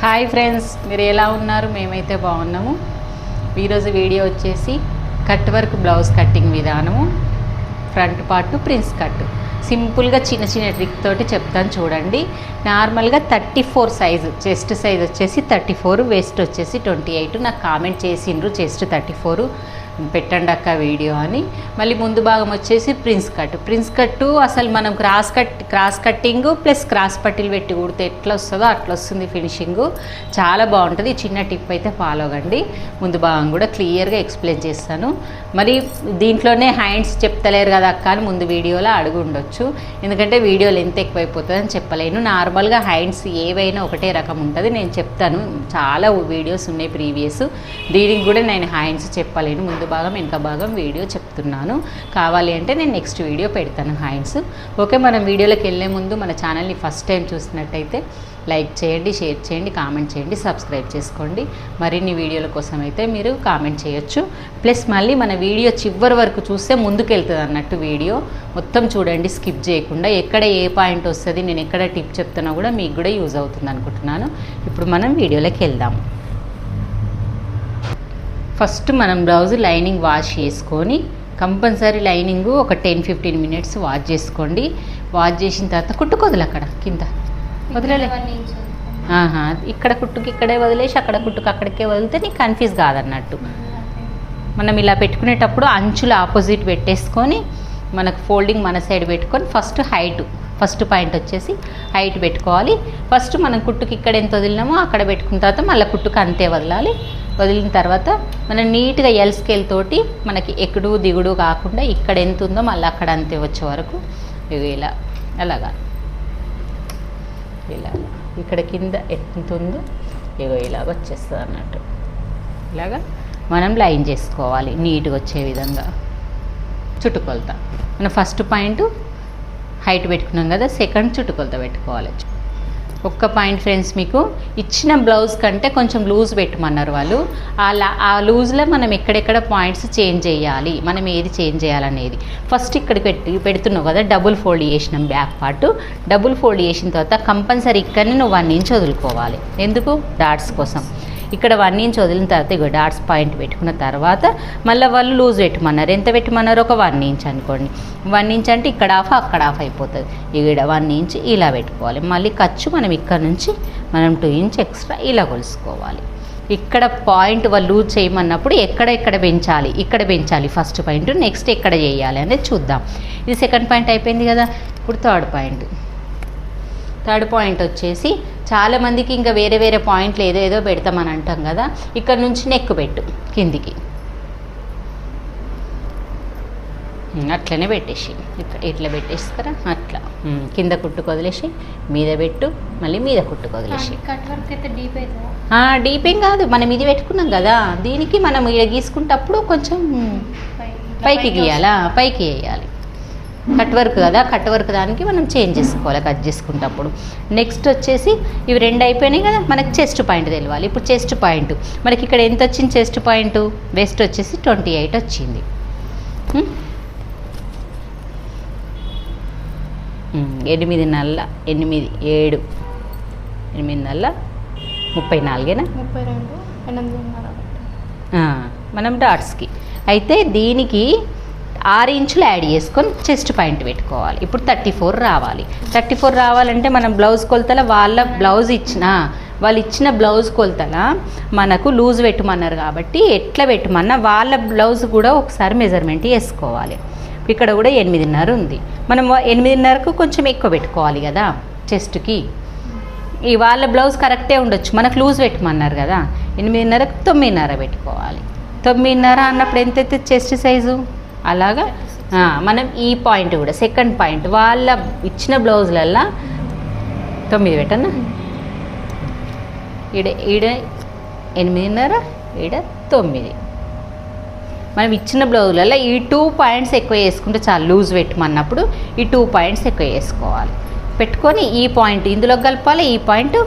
Hi friends, మీరు ఎలా ఉన్నారు? మేమైతే బాగున్నాము. ఈరోజు వీడియో వచ్చేసి కట్ వర్క్ బ్లౌజ్ కట్టింగ్ విధానము, ఫ్రంట్ పార్ట్ ప్రిన్స్ కట్ సింపుల్గా చిన్న చిన్న ట్రిక్ తోటి చెప్తాను చూడండి. నార్మల్గా 34 సైజు, చెస్ట్ సైజ్ వచ్చేసి 34, వేస్ట్ వచ్చేసి 28. నాకు కామెంట్ చేసిండ్రు చెస్ట్ 34 పెట్టండి అక్క వీడియో అని. మళ్ళీ ముందు భాగం వచ్చేసి ప్రిన్స్ కట్టు అసలు మనం క్రాస్ కట్టింగ్ ప్లస్ క్రాస్ పట్టీలు పెట్టి కుడితే ఎట్లా వస్తుందో అట్లా వస్తుంది ఫినిషింగు. చాలా బాగుంటుంది. చిన్న టిప్ అయితే ఫాలో అవ్వండి. ముందు భాగం కూడా క్లియర్గా ఎక్స్ప్లెయిన్ చేస్తాను. మరి దీంట్లోనే హ్యాండ్స్ చెప్తలేరు కదా అక్క అని ముందు వీడియోలో అడుగు ఉండొచ్చు, ఎందుకంటే వీడియో లెంత్ ఎక్కువైపోతుంది అని చెప్పలేను. నార్మల్గా హ్యాండ్స్ ఏవైనా ఒకటే రకం ఉంటుంది, నేను చెప్తాను. చాలా వీడియోస్ ఉన్నాయి ప్రీవియస్, దీనికి కూడా నేను హ్యాండ్స్ చెప్పలేను. ముందు భాగం వెనక భాగం వీడియో చెప్తున్నాను. కావాలి అంటే నేను నెక్స్ట్ వీడియో పెడతాను హ్యాండ్స్. ఓకే, మనం వీడియోలోకి వెళ్ళే ముందు మన ఛానల్ని ఫస్ట్ టైం చూసినట్టయితే లైక్ చేయండి, షేర్ చేయండి, కామెంట్ చేయండి, సబ్స్క్రైబ్ చేసుకోండి. మరిన్ని వీడియోల కోసం అయితే మీరు కామెంట్ చేయొచ్చు. ప్లస్ మళ్ళీ మన వీడియో చివరి వరకు చూస్తే ముందుకెళ్తుంది అన్నట్టు. వీడియో మొత్తం చూడండి, స్కిప్ చేయకుండా. ఎక్కడ ఏ పాయింట్ వస్తుంది, నేను ఎక్కడ టిప్ చెప్తున్నా కూడా మీకు కూడా యూజ్ అవుతుంది అనుకుంటున్నాను. ఇప్పుడు మనం వీడియోలోకి వెళ్దాం. ఫస్ట్ మనం బ్లౌజ్ లైనింగ్ వాష్ చేసుకొని, కంపల్సరీ లైనింగ్ ఒక 10-15 మినిట్స్ వాష్ చేసుకోండి. వాష్ చేసిన తర్వాత కుట్టుకోదులు అక్కడ కింద వదిలే, ఇక్కడ కుట్టుకి ఇక్కడే వదిలేసి అక్కడ కుట్టుకు అక్కడికే వదిలితే నీకు కన్ఫ్యూజ్ కాదన్నట్టు. మనం ఇలా పెట్టుకునేటప్పుడు అంచులు ఆపోజిట్ పెట్టేసుకొని మనకు ఫోల్డింగ్ మన సైడ్ పెట్టుకొని ఫస్ట్ పాయింట్ వచ్చేసి హైట్ పెట్టుకోవాలి. ఫస్ట్ మనం కుట్టుకి ఇక్కడ ఎంత వదిలినామో అక్కడ పెట్టుకున్న తర్వాత మళ్ళీ కుట్టుకు అంతే వదలాలి. వదిలిన తర్వాత మనం నీట్గా ఎల్ స్కేల్ తోటి మనకి ఎక్కడు దిగుడు కాకుండా ఇక్కడ ఎంత ఉందో మళ్ళీ అక్కడ అంతే వచ్చే వరకు ఇలా అలాగా ఇలా ఇక్కడ కింద ఎంత ఉందో ఇలాగ వచ్చేస్తుంది అన్నట్టు. ఇలాగా మనం లైన్ చేసుకోవాలి నీట్గా వచ్చే విధంగా. చుట్టుకొలత మనం ఫస్ట్ పాయింట్ హైట్ పెట్టుకున్నాం కదా, సెకండ్ చుట్టుకొలత పెట్టుకోవాలి. ఒక్క పాయింట్ ఫ్రెండ్స్, మీకు ఇచ్చిన బ్లౌజ్ కంటే కొంచెం లూజ్ పెట్టమన్నారు వాళ్ళు. ఆ లూజ్లో మనం ఎక్కడెక్కడ పాయింట్స్ చేంజ్ చేయాలి, మనం ఏది చేంజ్ చేయాలనేది ఫస్ట్ ఇక్కడికి పెడుతున్నావు కదా. డబుల్ ఫోల్డ్ చేసినాం బ్యాక్ పార్ట్. డబుల్ ఫోల్డ్ చేసిన తర్వాత కంపల్సరీ ఇక్కడనే నువ్వు 1 ఇంచ్ వదులుకోవాలి. ఎందుకు? డాట్స్ కోసం. ఇక్కడ 1 ఇంచ్ వదిలిన తర్వాత ఇగో డాట్స్ పాయింట్ పెట్టుకున్న తర్వాత మళ్ళీ వాళ్ళు లూజ్ పెట్టమన్నారు. ఎంత పెట్టమన్నారు? ఒక 1 ఇంచ్ అనుకోండి. 1 ఇంచ్ అంటే ఇక్కడ ఆఫ్ అక్కడ ఆఫ్ అయిపోతుంది. ఇక్కడ 1 ఇంచ్ ఇలా పెట్టుకోవాలి. మళ్ళీ ఖర్చు మనం ఇక్కడ నుంచి 2 ఇంచ్ ఎక్స్ట్రా ఇలా కొలుసుకోవాలి. ఇక్కడ పాయింట్ వాళ్ళు లూజ్ చేయమన్నప్పుడు ఎక్కడ పెంచాలి, ఇక్కడ పెంచాలి ఫస్ట్ పాయింట్. నెక్స్ట్ ఎక్కడ చేయాలి అనేది చూద్దాం. ఇది సెకండ్ పాయింట్ అయిపోయింది కదా. ఇప్పుడు థర్డ్ పాయింట్ వచ్చేసి చాలామందికి ఇంకా వేరే వేరే పాయింట్లు ఏదో పెడతామని అంటాం కదా. ఇక్కడ నుంచి నెక్ పెట్టు కిందికి, అట్లనే పెట్టేసి ఇట్లా పెట్టేసుకురా. అట్లా కింద కుట్టుకు వదిలేసి మీద పెట్టు, మళ్ళీ మీద కుట్టుకు వదిలేసి. డీపేం కాదు, మనం ఇది పెట్టుకున్నాం కదా, దీనికి మనం ఇక్కడ గీసుకుంటప్పుడు కొంచెం పైకి గీయాలా, పైకి వేయాలి. కట్ వర్క్ కదా, కట్ వర్క్ దానికి మనం చేంజ్ చేసుకోవాలి కట్ చేసుకుంటప్పుడు. నెక్స్ట్ వచ్చేసి ఇవి 2 అయిపోయినాయి కదా, మనకి చెస్ట్ పాయింట్ తెలియాలి. ఇప్పుడు చెస్ట్ పాయింట్ మనకి ఇక్కడ ఎంత వచ్చింది? చెస్ట్ పాయింట్ వెస్ట్ వచ్చేసి 28 వచ్చింది. 8 8 7 8 34 మనం డాట్స్కి అయితే దీనికి 6 ఇంచులు యాడ్ చేసుకొని చెస్ట్ పాయింట్ పెట్టుకోవాలి. ఇప్పుడు 34 రావాలి. 34 రావాలంటే మనం బ్లౌజ్ కొలతల వాళ్ళు ఇచ్చిన బ్లౌజ్ కొలతల మనకు లూజ్ పెట్టమన్నారు కాబట్టి ఎట్లా పెట్టమన్నా వాళ్ళ బ్లౌజ్ కూడా ఒకసారి మెజర్మెంట్ వేసుకోవాలి. ఇక్కడ కూడా 8.5 ఉంది. మనం 8.5కు కొంచెం ఎక్కువ పెట్టుకోవాలి కదా చెస్ట్కి. ఈ వాళ్ళ బ్లౌజ్ కరెక్టే ఉండొచ్చు, మనకు లూజ్ పెట్టమన్నారు కదా. 8.5కు 9.5 పెట్టుకోవాలి. 9.5 అన్నప్పుడు ఎంతైతే చెస్ట్ సైజు అలాగా మనం ఈ పాయింట్ కూడా సెకండ్ పాయింట్ వాళ్ళ ఇచ్చిన బ్లౌజులల్లో 9 పెట్టన్నా. ఈడ 8.5, ఈడ 9. మనం ఇచ్చిన బ్లౌజులలో ఈ 2 పాయింట్స్ ఎక్కువ వేసుకుంటే చాలా లూజ్ పెట్టమన్నప్పుడు ఈ 2 పాయింట్స్ ఎక్కువ వేసుకోవాలి. పెట్టుకొని ఈ పాయింట్ ఇందులో కలపాలి. ఈ పాయింట్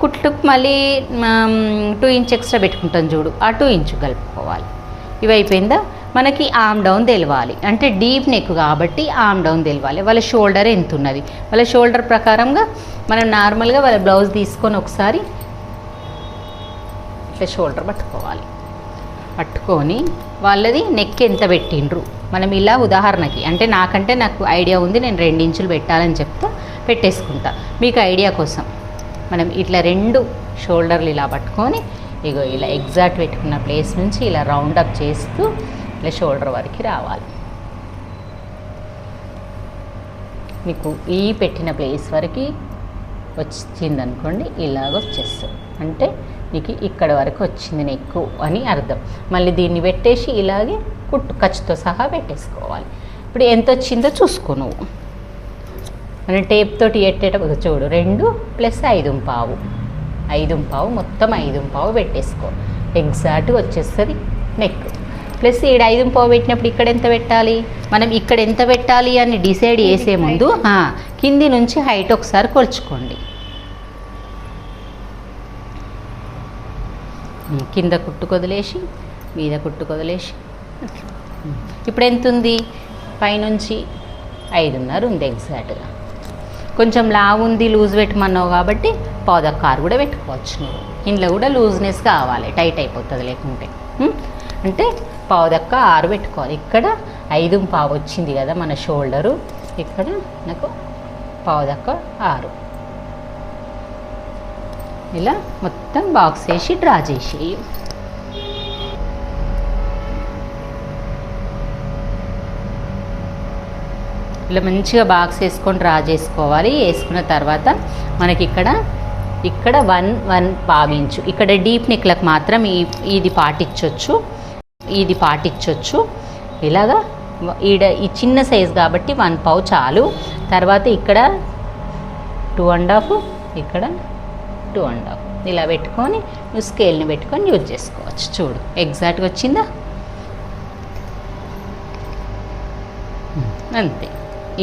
కుట్లుకు మళ్ళీ 2 ఇంచ్ ఎక్స్ట్రా పెట్టుకుంటాం చూడు, ఆ 2 ఇంచ్ కలుపుకోవాలి. ఇవి అయిపోయిందా? మనకి ఆర్మ్ డౌన్ తెలవాలి, అంటే డీప్ నెక్ కాబట్టి ఆర్మ్ డౌన్ తెలవాలి. వాళ్ళ షోల్డర్ ఎంత ఉన్నది, వాళ్ళ షోల్డర్ ప్రకారంగా మనం నార్మల్గా వాళ్ళ బ్లౌజ్ తీసుకొని ఒకసారి ఇట్లా షోల్డర్ పట్టుకోవాలి. పట్టుకొని వాళ్ళది నెక్ ఎంత పెట్టిండ్రు మనం ఇలా ఉదాహరణకి, అంటే నాకు ఐడియా ఉంది, నేను 2 ఇంచులు పెట్టాలని చెప్తా, పెట్టేసుకుంటా. మీకు ఐడియా కోసం మనం ఇట్లా 2 షోల్డర్లు ఇలా పట్టుకొని ఇగో ఇలా ఎగ్జాక్ట్ పెట్టుకున్న ప్లేస్ నుంచి ఇలా రౌండ్ అప్ చేస్తూ ఇలా షోల్డర్ వరకు రావాలి. మీకు ఈ పెట్టిన ప్లేస్ వరకు వచ్చిందనుకోండి, ఇలాగ వచ్చేస్తుంది. అంటే మీకు ఇక్కడ వరకు వచ్చింది నెక్కు అని అర్థం. మళ్ళీ దీన్ని పెట్టేసి ఇలాగే కుట్టు ఖర్చుతో సహా పెట్టేసుకోవాలి. ఇప్పుడు ఎంత వచ్చిందో చూసుకో నువ్వు. మనం టేప్ తోటి ఎట్టేటప్పుడు చూడు, 2 + 5 5 మొత్తం 5 పెట్టేసుకో. ఎగ్జాక్ట్గా వచ్చేస్తుంది నెక్. ప్లస్ ఈడ 5 పెట్టినప్పుడు ఇక్కడ ఎంత పెట్టాలి, మనం ఇక్కడ ఎంత పెట్టాలి అని డిసైడ్ చేసే ముందు కింది నుంచి హైట్ ఒకసారి కొలుచుకోండి. కింద కుట్టు కొదిలేసి మీద కుట్టు కొదిలేసి ఇప్పుడు ఎంత ఉంది, పైనుంచి 5.5 ఉంది ఎగ్జాక్ట్గా. కొంచెం లావు ఉంది, లూజ్ పెట్టమన్నావు కాబట్టి 1/4 కూడా పెట్టుకోవచ్చు నువ్వు. ఇంట్లో కూడా లూజ్నెస్ కావాలి, టైట్ అయిపోతుంది లేకుంటే. అంటే 1/4 పెట్టుకోవాలి. ఇక్కడ 5.5 వచ్చింది కదా మన షోల్డరు, ఇక్కడ నాకు 1/4 ఇలా మొత్తం బాక్స్ వేసి డ్రా చేసి ఇలా మంచిగా బాక్స్ వేసుకొని డ్రా చేసుకోవాలి. వేసుకున్న తర్వాత మనకి ఇక్కడ 1 ఇంచు ఇక్కడ డీప్ నెక్లకు మాత్రం ఇది పాటించవచ్చు. ఇలాగా ఈ చిన్న సైజ్ కాబట్టి 1/4 చాలు. తర్వాత ఇక్కడ 2.5, ఇక్కడ 2.5 ఇలా పెట్టుకొని నువ్వు స్కేల్ని పెట్టుకొని యూజ్ చేసుకోవచ్చు. చూడు ఎగ్జాక్ట్గా వచ్చిందా, అంతే.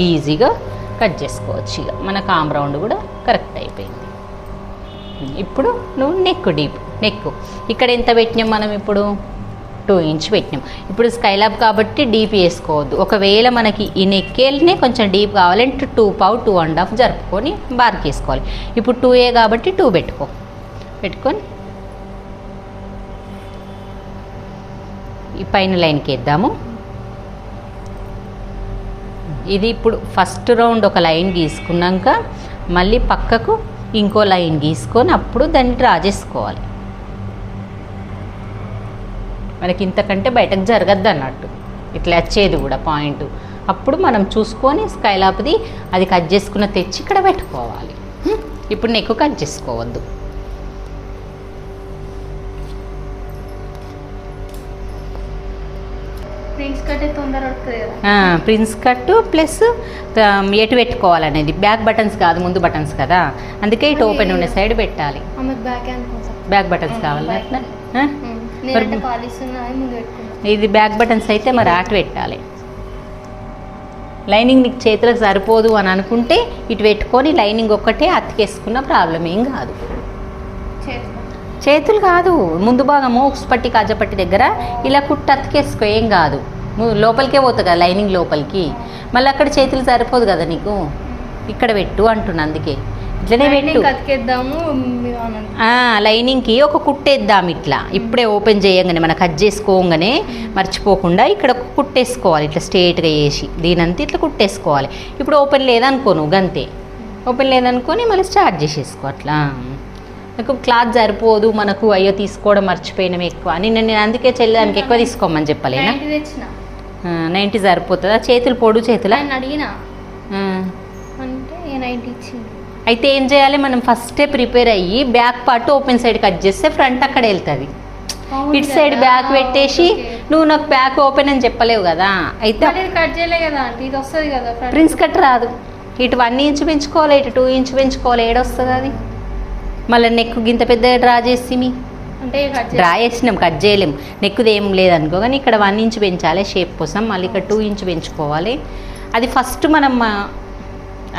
ఈజీగా కట్ చేసుకోవచ్చు. ఇక మన కామ్ రౌండ్ కూడా కరెక్ట్ అయిపోయింది. ఇప్పుడు నువ్వు నెక్ ఇక్కడ ఎంత పెట్టినాం మనం, ఇప్పుడు 2 ఇంచ్ పెట్టినాం. ఇప్పుడు స్కైలాబ్ కాబట్టి డీప్ వేసుకోవద్దు. ఒకవేళ మనకి ఈ నెక్కేల్నే కొంచెం డీప్ కావాలంటే 2.5 జరుపుకొని బార్కి వేసుకోవాలి. ఇప్పుడు 2A కాబట్టి 2 పెట్టుకొని ఈ పైన లైన్కి వేద్దాము. ఇది ఇప్పుడు ఫస్ట్ రౌండ్ ఒక లైన్ గీసుకున్నాక మళ్ళీ పక్కకు ఇంకో లైన్ గీసుకొని అప్పుడు దాన్ని డ్రా చేసుకోవాలి. మనకి ఇంతకంటే బయటకు జరగద్దు అన్నట్టు, ఇట్లా వచ్చేది కూడా పాయింట్. అప్పుడు మనం చూసుకొని స్కైలాప్ది అది కట్ చేసుకున్న తెచ్చి ఇక్కడ పెట్టుకోవాలి. ఇప్పుడు నెక్ కట్ చేసుకోవద్దు. ప్రిన్స్ కట్ ప్లస్ ఎటు పెట్టుకోవాలనేది బ్యాక్ బటన్స్ కాదు, ముందు బటన్స్ కదా, అందుకే ఇటు ఓపెన్ ఉన్న సైడ్ పెట్టాలి. బ్యాక్ బటన్స్ కావాలి అట్లా. ఇది బ్యాక్ బటన్స్ అయితే మరి అటు పెట్టాలి. లైనింగ్ నీకు చేతులకు సరిపోదు అని అనుకుంటే ఇటు పెట్టుకొని లైనింగ్ ఒక్కటే అతికేసుకున్న ప్రాబ్లం ఏం కాదు. చేతులు కాదు, ముందు భాగం మోక్స్ పట్టి కాజపట్టి దగ్గర ఇలా కుట్టు అతికేసుకో, ఏం కాదు. లోపలికే పోతుంది కదా లైనింగ్ లోపలికి, మళ్ళీ అక్కడ చేతులు సరిపోదు కదా నీకు, ఇక్కడ పెట్టు అంటున్నా. అందుకే ఇట్లనే పెట్టు. లైనింగ్కి ఒక కుట్టేద్దాం ఇట్లా. ఇప్పుడే ఓపెన్ చేయగానే మనం కట్ చేసుకోగానే మర్చిపోకుండా ఇక్కడ ఒక కుట్టేసుకోవాలి, ఇట్లా స్ట్రేట్గా వేసి దీనంతా ఇట్లా కుట్టేసుకోవాలి. ఇప్పుడు ఓపెన్ లేదనుకో నువ్వు గంతే, ఓపెన్ లేదనుకొని మళ్ళీ స్టార్ట్ చేసేసుకో. అట్లా నాకు క్లాత్ సరిపోదు మనకు, అయ్యో తీసుకోవడం మర్చిపోయినాం ఎక్కువ అని నేను అందుకే చెల్లదానికి ఎక్కువ తీసుకోమని చెప్పలేనా. 90 సరిపోతుందా? చేతులు పొడు చేతులు అడిగినా అంటే 90 ఇచ్చింది. అయితే ఏం చేయాలి, మనం ఫస్టే ప్రిపేర్ అయ్యి back part open side cut చేస్తే ఫ్రంట్ అక్కడ వెళ్తుంది. ఇటు సైడ్ బ్యాక్ పెట్టేసి నువ్వు నాకు బ్యాక్ ఓపెన్ అని చెప్పలేవు కదా. అయితే కట్ చేయలే కదా, ఇది వస్తుంది కదా ప్రిన్స్ కట్ రాదు. ఇటు 1 ఇంచ్ పెంచుకోవాలి, ఇటు 2 ఇంచ్ పెంచుకోవాలి, ఏడొస్తుంది అది. మళ్ళీ నెక్ గింత పెద్దగా డ్రా చేసి అంటే డ్రా చేసినాం, కట్ చేయలేం. నెక్కుది ఏం లేదనుకో, కానీ ఇక్కడ 1 ఇంచ్ పెంచాలి షేప్ కోసం, మళ్ళీ ఇక్కడ 2 ఇంచ్ పెంచుకోవాలి. అది ఫస్ట్ మనం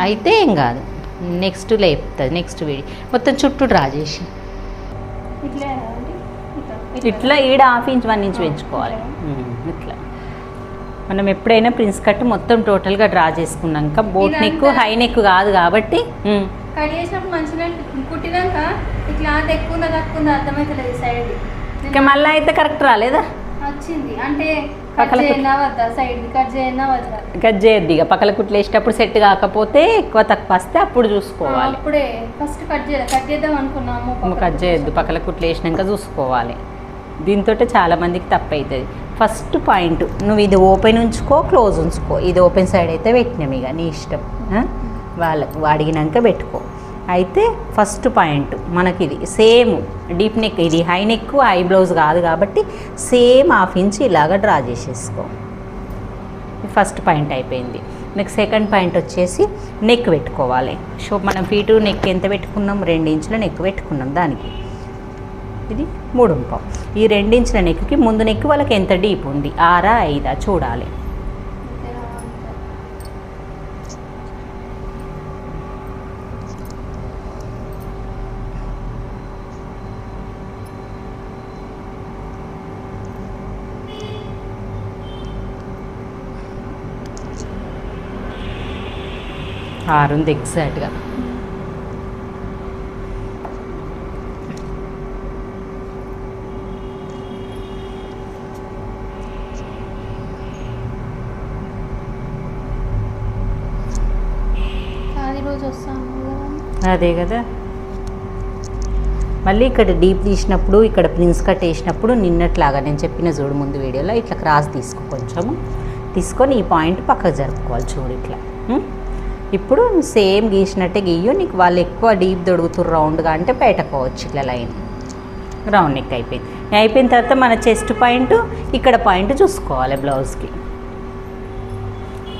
అయితే ఏం కాదు, నెక్స్ట్ లేపుతుంది. నెక్స్ట్ వీడి మొత్తం చుట్టూ డ్రా చేసి ఇట్లా ఈడ 1/2 ఇంచ్ 1 ఇంచ్ పెంచుకోవాలి. ఇట్లా మనం ఎప్పుడైనా ప్రిన్స్ కట్ మొత్తం టోటల్గా డ్రా చేసుకున్నాక బోట్ నెక్ హై నెక్ కాదు కాబట్టి కట్ చేసినప్పుడు మంచిగా కుట్టినాక క్లాత్ ఎక్కువ ఉందా తక్కువ ఉందా అర్థమైతలేదు సైడ్ ఇంకా మళ్ళీ అయితే కరెక్ట్ రాలేదా? వచ్చింది అంటే కట్ పక్కల చేయనా వద్దా సైడ్ కట్ చేయనా వద్దా కట్ చేయొద్దు ఇక పక్కల కుట్లు వేసేటప్పుడు సెట్ కాకపోతే ఎక్కువ తక్కువ వస్తే అప్పుడు చూసుకోవాలి. అప్పుడే ఫస్ట్ కట్ చేద్దాం అనుకున్నాము. కట్ చేయొద్దు, పక్కల కుట్లు వేసినాక చూసుకోవాలి. దీంతో చాలా మందికి తప్పు అవుతుంది. ఫస్ట్ పాయింట్ నువ్వు ఇది ఓపెన్ ఉంచుకో, క్లోజ్ ఉంచుకో. ఇది ఓపెన్ సైడ్ అయితే పెట్టినాం, ఇక నీ ఇష్టం, వాళ్ళకు అడిగినాక పెట్టుకో. అయితే ఫస్ట్ పాయింట్ మనకి ఇది సేమ్ డీప్ నెక్, ఇది హై నెక్ హై బ్లౌజ్ కాదు కాబట్టి సేమ్ 1/2 ఇంచ్ ఇలాగా డ్రా చేసేసుకో. ఫస్ట్ పాయింట్ అయిపోయింది. నెక్స్ట్ సెకండ్ పాయింట్ వచ్చేసి నెక్ పెట్టుకోవాలి. సో మనం ఫీటు నెక్ ఎంత పెట్టుకున్నాం? 2 ఇంచుల నెక్ పెట్టుకున్నాం. దానికి ఇది 3.5. ఈ 2 ఇంచుల నెక్కి ముందు నెక్ వాళ్ళకి ఎంత డీప్ ఉంది, 6 5 చూడాలి. ఉంది ఎగ్జాక్ట్గా. అదే కదా. మళ్ళీ ఇక్కడ డీప్ తీసినప్పుడు, ఇక్కడ ప్రిన్స్ కట్ వేసినప్పుడు నిన్నట్లాగా నేను చెప్పిన చూడు ముందు వీడియోలో, ఇట్లా క్రాస్ తీసుకో, కొంచెము తీసుకొని ఈ పాయింట్ పక్కకు జరుపుకోవాలి. చూడు ఇట్లా. ఇప్పుడు సేమ్ గీసినట్టే గీయు. నీకు వాళ్ళు ఎక్కువ డీప్ దొడుగుతురు రౌండ్గా అంటే బయటకోవచ్చు. ఇట్లా లైన్ రౌండ్ నెక్ అయిపోయింది. అయిపోయిన తర్వాత మన చెస్ట్ పాయింట్, ఇక్కడ పాయింట్ చూసుకోవాలి బ్లౌజ్కి.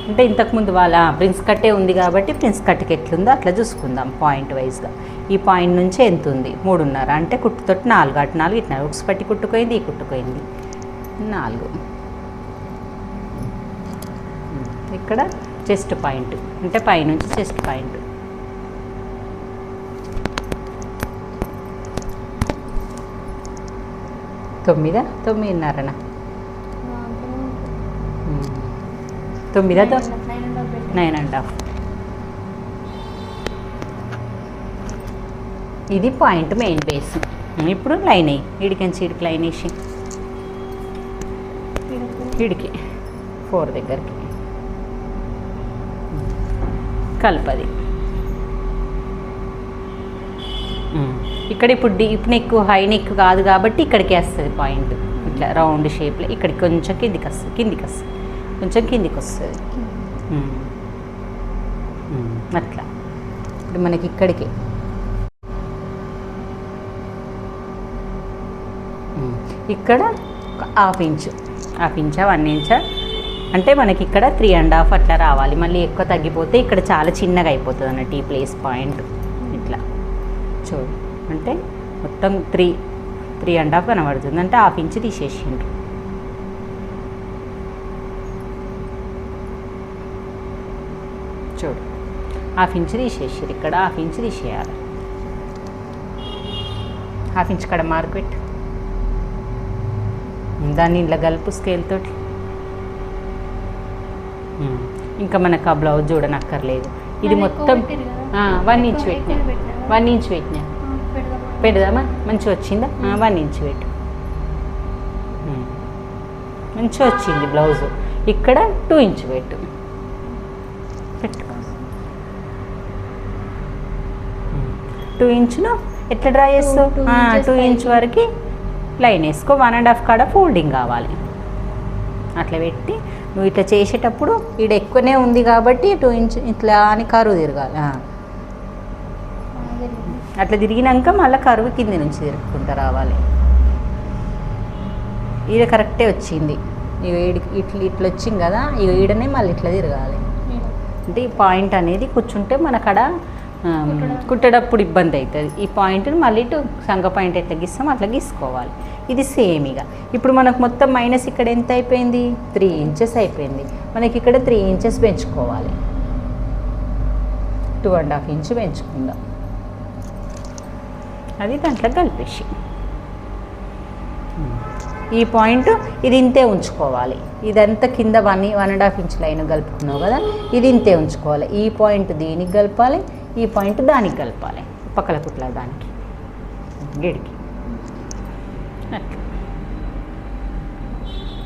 అంటే ఇంతకుముందు వాళ్ళ ప్రిన్స్ కట్టే ఉంది కాబట్టి ప్రిన్స్ కట్కి ఎట్లుందో అట్లా చూసుకుందాం పాయింట్ వైజ్గా. ఈ పాయింట్ నుంచి ఎంత ఉంది? 3.5. అంటే కుట్టుతోటి 4, అటు 4 ఇటు 4 ఉక్స్ పట్టి కుట్టుకోయింది, ఈ కుట్టుకోయింది 4. ఇక్కడ చెస్ట్ పాయింట్ అంటే పైనుంచి చెస్ట్ పాయింట్. తొమ్మిదా 9.5 9.5. ఇది పాయింట్ మెయిన్ బేస్. ఇప్పుడు లైన్ అయ్యి ఇడికించి ఇడికి లైన్ వేసి ఇడికి 4 దగ్గరికి కలపది. ఇక్కడ ఇప్పుడు డీప్ నెక్ హై నెక్ కాదు కాబట్టి ఇక్కడికి వస్తుంది పాయింట్. ఇట్లా రౌండ్ షేప్లో ఇక్కడికి కొంచెం కిందికి వస్తుంది, కొంచెం కిందికి వస్తుంది అట్లా. ఇప్పుడు మనకి ఇక్కడికి ఇక్కడ 1/2 ఇంచు 1 ఇంచా అంటే మనకి ఇక్కడ 3.5 అట్లా రావాలి. మళ్ళీ ఎక్కువ తగ్గిపోతే ఇక్కడ చాలా చిన్నగా అయిపోతుంది అన్నట్టు ఈ ప్లేస్ పాయింట్. ఇట్లా చూడు, అంటే మొత్తం 3.5 కనబడుతుంది. అంటే 1/2 ఇంచు తీసేసిండ్రు. చూడు 1/2 ఇంచు తీసేసారు. ఇక్కడ 1/2 ఇంచు తీసేయాలి. 1/2 ఇంచు కడ మార్క్ పెట్టు. దాన్ని ఇలా గలుపు స్కేల్ తోటి. ఇంకా మనకు ఆ బ్లౌజ్ చూడనక్కర్లేదు. ఇది మొత్తం 1 ఇంచ్ పెట్టినా, 1 ఇంచ్ పెట్టినా పెడదామా? మంచిగా వచ్చిందా? 1 ఇంచ్ పెట్టు. మంచిగా వచ్చింది బ్లౌజు. ఇక్కడ 2 ఇంచ్ పెట్టు. పెట్టుకో. 2 ఇంచును ఎట్లా డ్రా చేస్తావు? 2 ఇంచ్ వరకు లైన్ వేసుకో. 1.5 కాడ ఫోల్డింగ్ కావాలి. అట్లా పెట్టి నువ్వు ఇట్లా చేసేటప్పుడు ఇక్కడ ఎక్కువనే ఉంది కాబట్టి 2 ఇంచ్ ఇట్లా అని కరువు తిరగాలి. అట్లా తిరిగినాక మళ్ళీ కరువు కింది నుంచి తిరుగుకుంటూ రావాలి. ఈడ కరెక్టే వచ్చింది. ఇక ఇట్లా వచ్చింది కదా, ఇక ఈడనే మళ్ళీ ఇట్లా తిరగాలి. అంటే ఈ పాయింట్ అనేది కూర్చుంటే మనకడ కుట్టేటప్పుడు ఇబ్బంది అవుతుంది. ఈ పాయింట్ని మళ్ళీ ఇటు సంగ పాయింట్ ఎట్లా గీస్తాం అట్లా గీసుకోవాలి. ఇది సేమ్. ఇక ఇప్పుడు మనకు మొత్తం మైనస్ ఇక్కడ ఎంత అయిపోయింది? 3 ఇంచెస్ అయిపోయింది. మనకి ఇక్కడ 3 ఇంచెస్ పెంచుకోవాలి. 2.5 ఇంచు పెంచుకుందాం. అది దాంట్లో కలిపేసి ఈ పాయింట్ ఇది ఇంతే ఉంచుకోవాలి. ఇదంతా కింద 1.5 ఇంచ్ లైన్ కలుపుకున్నావు కదా, ఇది ఇంతే ఉంచుకోవాలి. ఈ పాయింట్ దీనికి కలపాలి, ఈ పాయింట్ దానికి కలపాలి, పక్కల కుట్ల దానికి. గిడికి అట్లా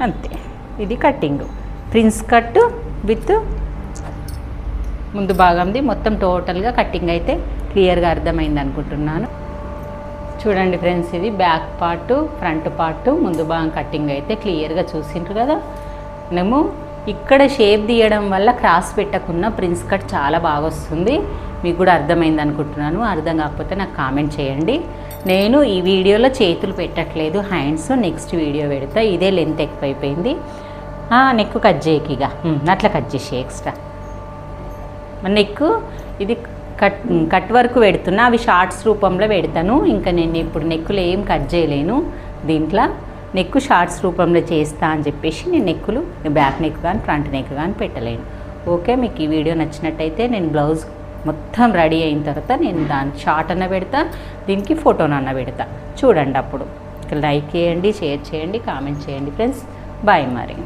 అంతే. ఇది కట్టింగ్ ప్రిన్స్ కట్ విత్ ముందు భాగంది మొత్తం టోటల్గా కట్టింగ్ అయితే క్లియర్గా అర్థమైంది అనుకుంటున్నాను. చూడండి ఫ్రెండ్స్, ఇది బ్యాక్ పార్ట్, ఫ్రంట్ పార్ట్, ముందు భాగం కట్టింగ్ అయితే క్లియర్గా చూసిండ్రు కదా. మనము ఇక్కడ షేప్ తీయడం వల్ల క్రాస్ పెట్టకున్న ప్రిన్స్ కట్ చాలా బాగా వస్తుంది. మీకు కూడా అర్థమైంది అనుకుంటున్నాను. అర్థం కాకపోతే నాకు కామెంట్ చేయండి. నేను ఈ వీడియోలో చేతులు పెట్టట్లేదు, హ్యాండ్స్ నెక్స్ట్ వీడియో పెడతా. ఇదే లెంత్ ఎక్కువైపోయింది. నెక్ కట్ చేయకి ఇక అట్లా కట్ చేసి ఎక్స్ట్రా నెక్ ఇది కట్ వర్క్ పెడుతున్నా, అవి షార్ట్స్ రూపంలో పెడతాను. ఇంకా నేను ఇప్పుడు నెక్కులు ఏం కట్ చేయలేను. దీంట్లో నెక్ షార్ట్స్ రూపంలో చేస్తా అని చెప్పేసి నేను నెక్కులు బ్యాక్ నెక్ కానీ ఫ్రంట్ నెక్ కానీ పెట్టలేను. ఓకే, మీకు ఈ వీడియో నచ్చినట్టయితే నేను బ్లౌజ్ మొత్తం రెడీ అయిన తర్వాత నేను దాని షార్ట్ అన్న పెడతా, దీనికి ఫోటోనన్న పెడతా. చూడండి. అప్పుడు లైక్ చేయండి, షేర్ చేయండి, కామెంట్ చేయండి ఫ్రెండ్స్. బాయ్ మరి.